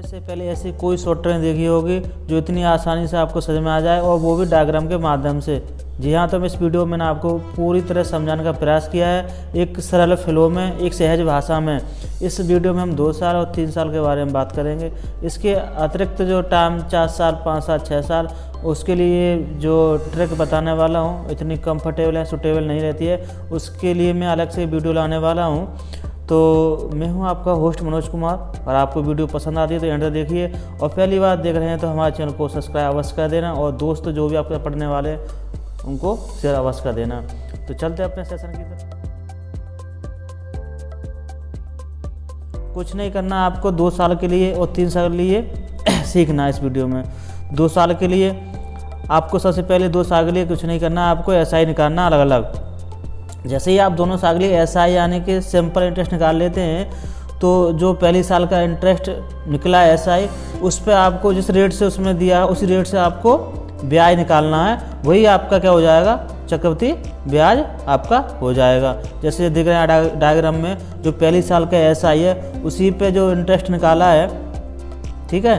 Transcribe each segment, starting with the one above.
इससे पहले ऐसी कोई शॉर्ट ट्रिक देखी होगी जो इतनी आसानी से आपको समझ में आ जाए, और वो भी डायग्राम के माध्यम से। जी हाँ, तो इस वीडियो में मैंने आपको पूरी तरह समझाने का प्रयास किया है, एक सरल फ्लो में, एक सहज भाषा में। इस वीडियो में हम 2 साल और 3 साल के बारे में बात करेंगे। इसके अतिरिक्त जो टाइम 4 साल, 5 साल, 6 साल, उसके लिए जो ट्रिक बताने वाला हूँ इतनी कंफर्टेबल है, सूटेबल नहीं रहती है, उसके लिए मैं अलग से वीडियो लाने वाला हूँ। तो मैं हूं आपका होस्ट मनोज कुमार, और आपको वीडियो पसंद आती है तो एंड तक देखिए, और पहली बार देख रहे हैं तो हमारे चैनल को सब्सक्राइब अवश्य कर देना, और दोस्त जो भी आपके पढ़ने वाले उनको शेयर अवश्य कर देना। तो चलते हैं अपने सेशन की तरफ। कुछ नहीं करना आपको 2 साल के लिए और 3 साल के लिए सीखना है इस वीडियो में। 2 साल के लिए आपको सबसे पहले 2 साल के लिए कुछ नहीं करना, आपको SI निकालना अलग अलग। जैसे ही आप दोनों साल के लिए SI यानी कि सिंपल इंटरेस्ट निकाल लेते हैं, तो जो पहली साल का इंटरेस्ट निकला है SI, उस पर आपको जिस रेट से उसमें दिया उसी रेट से आपको ब्याज निकालना है। वही आपका क्या हो जाएगा, चक्रवृद्धि ब्याज आपका हो जाएगा। जैसे दिख रहे हैं डायग्राम में, जो पहली साल का SI है उसी पे जो इंटरेस्ट निकाला है, ठीक है,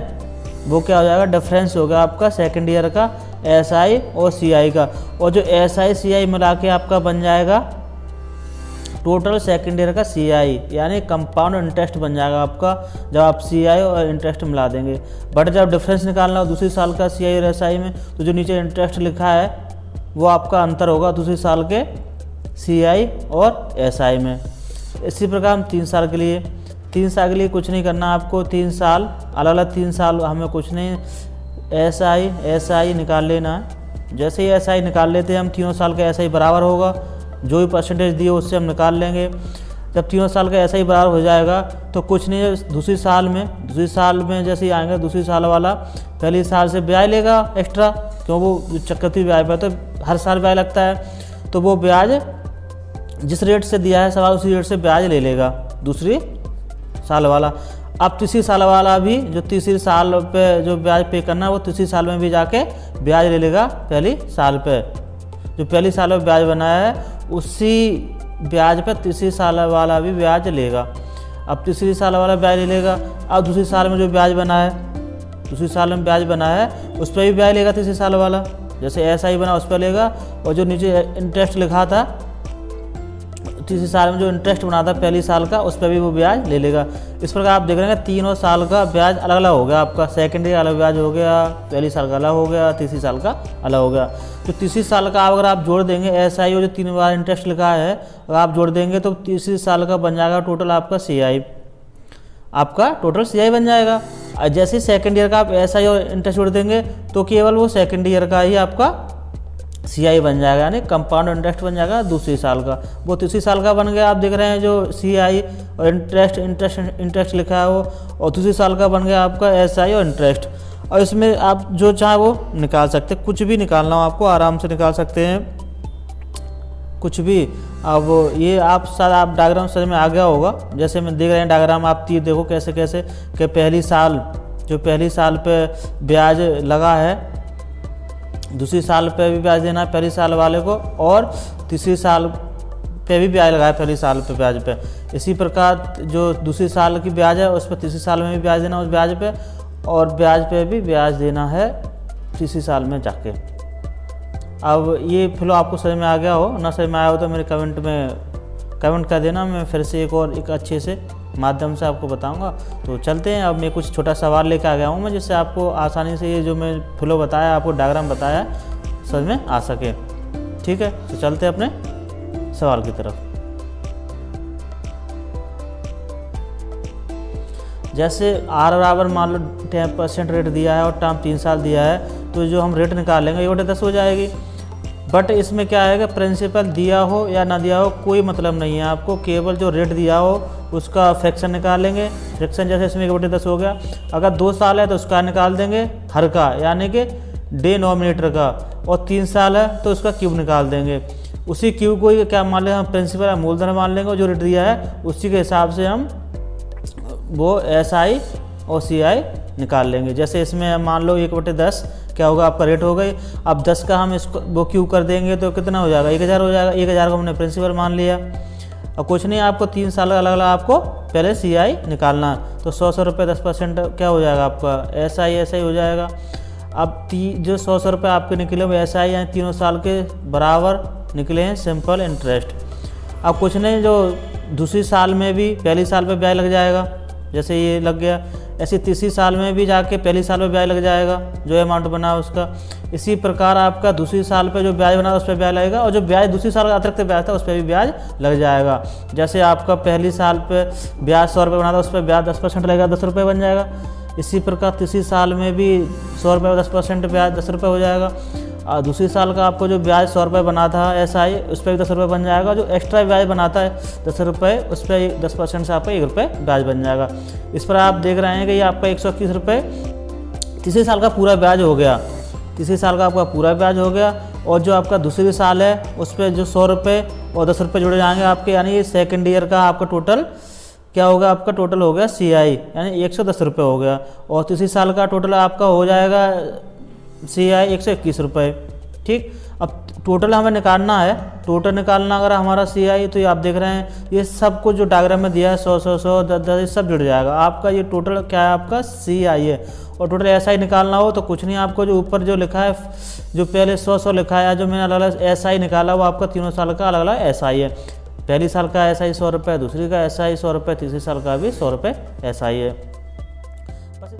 वो क्या हो जाएगा, डिफरेंस होगा आपका सेकेंड ईयर का SI और CI का, और जो SI CI मिला के आपका बन जाएगा टोटल सेकेंड ईयर का CI, यानी कंपाउंड इंटरेस्ट बन जाएगा आपका जब आप CI और इंटरेस्ट मिला देंगे। बट जब डिफरेंस निकालना हो दूसरी साल का CI और SI में, तो जो नीचे इंटरेस्ट लिखा है वो आपका अंतर होगा दूसरी साल के CI और SI में। इसी प्रकार हम 3 साल के लिए, 3 साल के लिए कुछ नहीं करना आपको। 3 साल अलग अलग, 3 साल हमें कुछ नहीं, SI निकाल लेना है। जैसे ही SI निकाल लेते हैं हम, तीनों साल का SI बराबर होगा, जो भी परसेंटेज दिए उससे हम निकाल लेंगे। जब तीनों साल का SI बराबर हो जाएगा तो कुछ नहीं, दूसरी साल में जैसे ही आएंगे, दूसरी साल वाला पहली साल से ब्याज लेगा एक्स्ट्रा, क्यों वो चक्रवृद्धि ब्याज पर तो हर साल ब्याज लगता है, तो वो ब्याज जिस रेट से दिया है सवाल उसी रेट से ब्याज ले लेगा दूसरी साल वाला। अब तीसरी साल वाला भी, जो तीसरी साल पे जो ब्याज पे करना है वो तीसरी साल में भी जाके ब्याज ले लेगा पहली साल पे। जो पहली साल में ब्याज बनाया है उसी ब्याज पे तीसरी साल वाला भी ब्याज लेगा। अब तीसरी साल वाला ब्याज ले लेगा, अब दूसरी साल में जो ब्याज बना है, दूसरी साल में ब्याज बना है उस पर भी ब्याज लेगा तीसरी साल वाला। जैसे SI बना उस पर लेगा, और जो नीचे इंटरेस्ट लिखा था तीसरी साल में जो इंटरेस्ट बना था पहली साल का, उस पर भी वो ब्याज ले लेगा। इस प्रकार आप देख रहे हैं तीनों साल का ब्याज अलग अलग हो गया आपका। सेकेंड ईयर अलग ब्याज हो गया, पहली साल का अलग हो गया, तीसरी साल का अलग हो गया। तो तीसरी साल का अगर आप जोड़ देंगे SI और जो 3 बार इंटरेस्ट लिखा है अगर आप जोड़ देंगे तो तीसरी साल का बन जाएगा टोटल आपका CI, आपका टोटल CI बन जाएगा। जैसे ही सेकेंड ईयर का आप SI और इंटरेस्ट जोड़ देंगे तो केवल वो सेकेंड ईयर का ही आपका CI बन जाएगा, यानी कंपाउंड इंटरेस्ट बन जाएगा दूसरी साल का। वो तीसरी साल का बन गया, आप देख रहे हैं जो CI और इंटरेस्ट लिखा है वो, और दूसरी साल का बन गया आपका SI और इंटरेस्ट। और इसमें आप जो चाहे वो निकाल सकते हैं, कुछ भी निकालना हो आपको आराम से निकाल सकते हैं, कुछ भी। अब ये आप डायग्राम समझ में आ गया होगा। जैसे मैं देख रहे हैं डायग्राम, आप तीर देखो कैसे कैसे कि पहली साल पे ब्याज लगा है, दूसरी साल पे भी ब्याज देना है पहली साल वाले को, और तीसरी साल पे भी ब्याज लगा है पहली साल पे ब्याज पे। इसी प्रकार जो दूसरी साल की ब्याज है उस पर तीसरी साल में भी ब्याज देना उस ब्याज पे, और ब्याज पे भी ब्याज देना है तीसरी साल में जाके। अब ये फ्लो आपको समझ में आ गया हो, ना समझ में आया हो तो मेरे कमेंट कर देना, मैं फिर से एक अच्छे से माध्यम से आपको बताऊंगा। तो चलते हैं, अब मैं कुछ छोटा सवाल लेकर आ गया हूँ मैं, जिससे आपको आसानी से ये जो मैं फ्लो बताया, आपको डायग्राम बताया, समझ में आ सके। ठीक है, तो चलते हैं अपने सवाल की तरफ। जैसे R बराबर मान लो 10% रेट दिया है और टर्म 3 साल दिया है, तो जो हम रेट निकालेंगे ये 10 हो जाएगी। बट इसमें क्या है कि प्रिंसिपल दिया हो या ना दिया हो कोई मतलब नहीं है आपको, केवल जो रेट दिया हो उसका फ्रैक्शन निकालेंगे। फ्रैक्शन जैसे इसमें 1/10 हो गया, अगर 2 साल है तो उसका निकाल देंगे हर का, यानी कि डिनोमिनेटर का, और 3 साल है तो उसका क्यूब निकाल देंगे। उसी क्यूब को क्या मान लेंगे हम, प्रिंसिपल मूलधन मान लेंगे, जो रेट दिया है उसी के हिसाब से हम वो SI और CI निकाल लेंगे। जैसे इसमें मान लो 1/10 क्या होगा आपका रेट हो गई। अब 10 का हम इसको वो क्यूब कर देंगे तो कितना हो जाएगा, 1000 हो जाएगा। 1000 को हमने प्रिंसिपल मान लिया, और कुछ नहीं, आपको 3 साल का अलग अलग आपको पहले CI निकालना है। तो 100 रुपये 10% क्या हो जाएगा आपका SI हो जाएगा। अब जो 100 रुपये आपके निकले वो SI यानी तीनों साल के बराबर निकले हैं सिंपल इंटरेस्ट। अब कुछ नहीं, जो दूसरी साल में भी पहली साल पे ब्याज लग जाएगा, जैसे ये लग गया, ऐसे तीसरी साल में भी जाके पहली साल में ब्याज लग जाएगा जो अमाउंट बना उसका। इसी प्रकार आपका दूसरी साल पे जो ब्याज बना उस पर ब्याज लगेगा, और जो ब्याज दूसरी साल का अतिरिक्त ब्याज था उस पर भी ब्याज लग जाएगा। जैसे आपका पहली साल पे ब्याज 100 रुपये बना था, उस पर ब्याज 10% लगेगा, 10 रुपये बन जाएगा। इसी प्रकार तीसरी साल में भी 100 रुपये 10% ब्याज 10 रुपये हो जाएगा। और दूसरी साल का आपको जो ब्याज 100 रुपये बना था SI, उस पर भी 10 रुपये बन जाएगा। जो एक्स्ट्रा ब्याज बनाता है 10 रुपये, उस पर 10% से आपका 1 रुपये ब्याज बन जाएगा। इस पर आप देख रहे हैं कि ये आपका 121 रुपये तीसरी साल का पूरा ब्याज हो गया। तीसरी साल का आपका पूरा ब्याज हो गया, और जो आपका दूसरी साल है उस पर जो 100 रुपये और 10 रुपये जुड़े जाएंगे आपके, यानी ये सेकेंड ईयर का आपका टोटल क्या होगा, आपका टोटल हो गया CI यानी 110 रुपये हो गया। और तीसरी साल का टोटल आपका हो जाएगा CI 121 रुपये। ठीक, अब टोटल हमें निकालना है, टोटल निकालना अगर हमारा CI, तो ये आप देख रहे हैं ये सब कुछ जो डायग्राम में दिया है 100 100 100 10 10 सब जुड़ जाएगा। आपका ये टोटल क्या है, आपका CI है। और टोटल SI निकालना हो तो कुछ नहीं, आपको जो ऊपर जो लिखा है, जो पहले 100 100 लिखा है, जो मैंने अलग अलग SI निकाला वो आपका तीनों साल का अलग अलग SI है। पहली साल का SI 100 रुपये, दूसरी का SI 100 रुपये, तीसरी साल का भी 100 रुपये SI है। बस